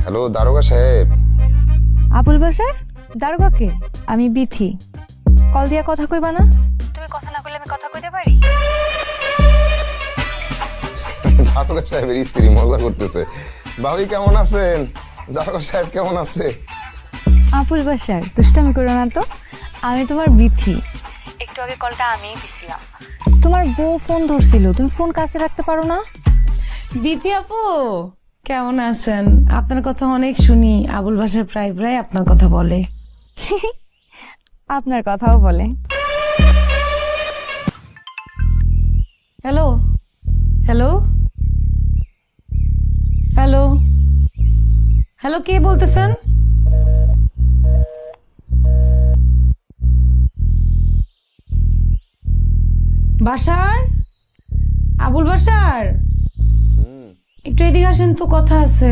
Hello দারোগা সাহেব। আবুল বাসার দারোগাকে আমি বিথি। কল দিয়া কথা কইবা না? তুমি কথা না কইলে আমি কথা কইতে পারি? দারোগা সাহেবের স্ত্রী মজা করতেছে। ভাবি কেমন আছেন? দারোগা সাহেব কেমন আছে? আবুল বাসার দুষ্টামি করো না তো। আমি তোমার বিথি। একটু আগে কলটা আমিই দিছিলাম। তোমার বউ ফোন ধরছিল, তুমি ফোন কাছে রাখতে পারো না? বিথি আপু কেমন আছেন? আপনার কথা অনেক শুনি, আবুল বাসার প্রায় প্রায় আপনার কথা বলে। আপনার কথাও বলে। হ্যালো হ্যালো হ্যালো হ্যালো, কে বলতেছেন? বাসার, আবুল বাসার, একটু এদিকে আসেন তো, কথা আছে।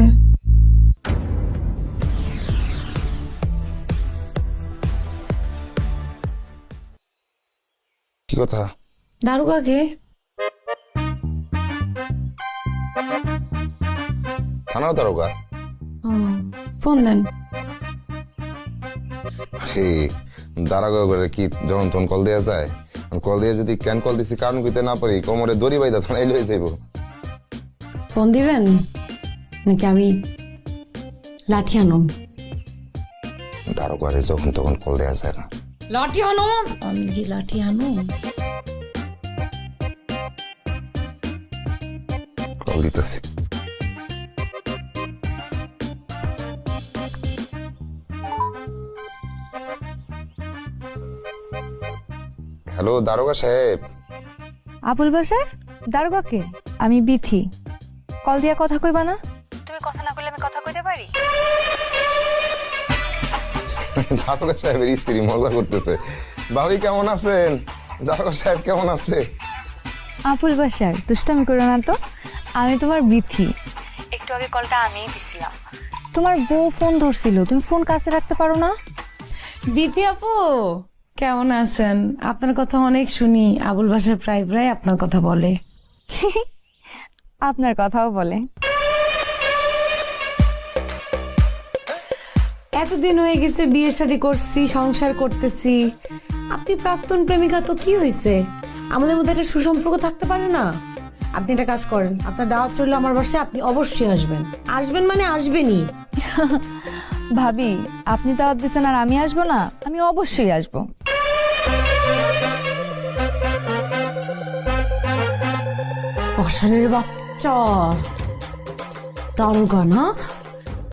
কি কথা? দারুগাকে থানার দারোগা? ফোন দেন। আরে দারোগা করে কি যখন তখন কল দেওয়া যায়? কল দিয়ে যদি কেন কল দিছি কারণ কইতে না পারি, কোমরে দড়ি বাইদা থানায় লয়ে যাইব। ফোন দিবেন নাকি আমি লাঠি আনুম? দারোগারে যখন তখন কল দেওয়া যায় না। লাঠি আনো? আমি কি লাঠি আনো? কল দিতেছি। হ্যালো দারোগা সাহেব। আবুল বাসার দারোগাকে আমি বিথি। কল দিয়া কথা কইবা না? তুমি কথা না কইলে আমি কথা কইতে পারি? দারোগা সাহেবের স্ত্রী মজা করতেছে। ভাবি কেমন আছেন? দারোগা সাহেব কেমন আছে? আবুল বাসার দুষ্টামি করো না তো। আমি তোমার বিথি। একটু আগে কলটা আমিই দিছিলাম। তোমার বউ ফোন ধরছিল, তুমি ফোন কাছে রাখতে পারো না? বিথি আপু কেমন আছেন? আপনার কথা অনেক শুনি, আবুল বাসার প্রায় প্রায় আপনার কথা বলে। আপনার কথাও বলে। এতদিন হয়ে গেছে, বিয়ে শাদী করছি, সংসার করতেছি। আপনি প্রাক্তন প্রেমিকা, তো কি হয়েছে? আমাদের মধ্যে একটা সুসম্পর্ক থাকতে পারে না? আপনি একটা কাজ করেন, আপনার দাওয়াত চললে আমার বাসায়, আপনি অবশ্যই আসবেন। আসবেন মানে আসবেনই। ভাবি, আপনি দাওয়াত দিচ্ছেন আর আমি আসবো না? আমি অবশ্যই আসবো। বসানের বাচ্চা দারোগা না?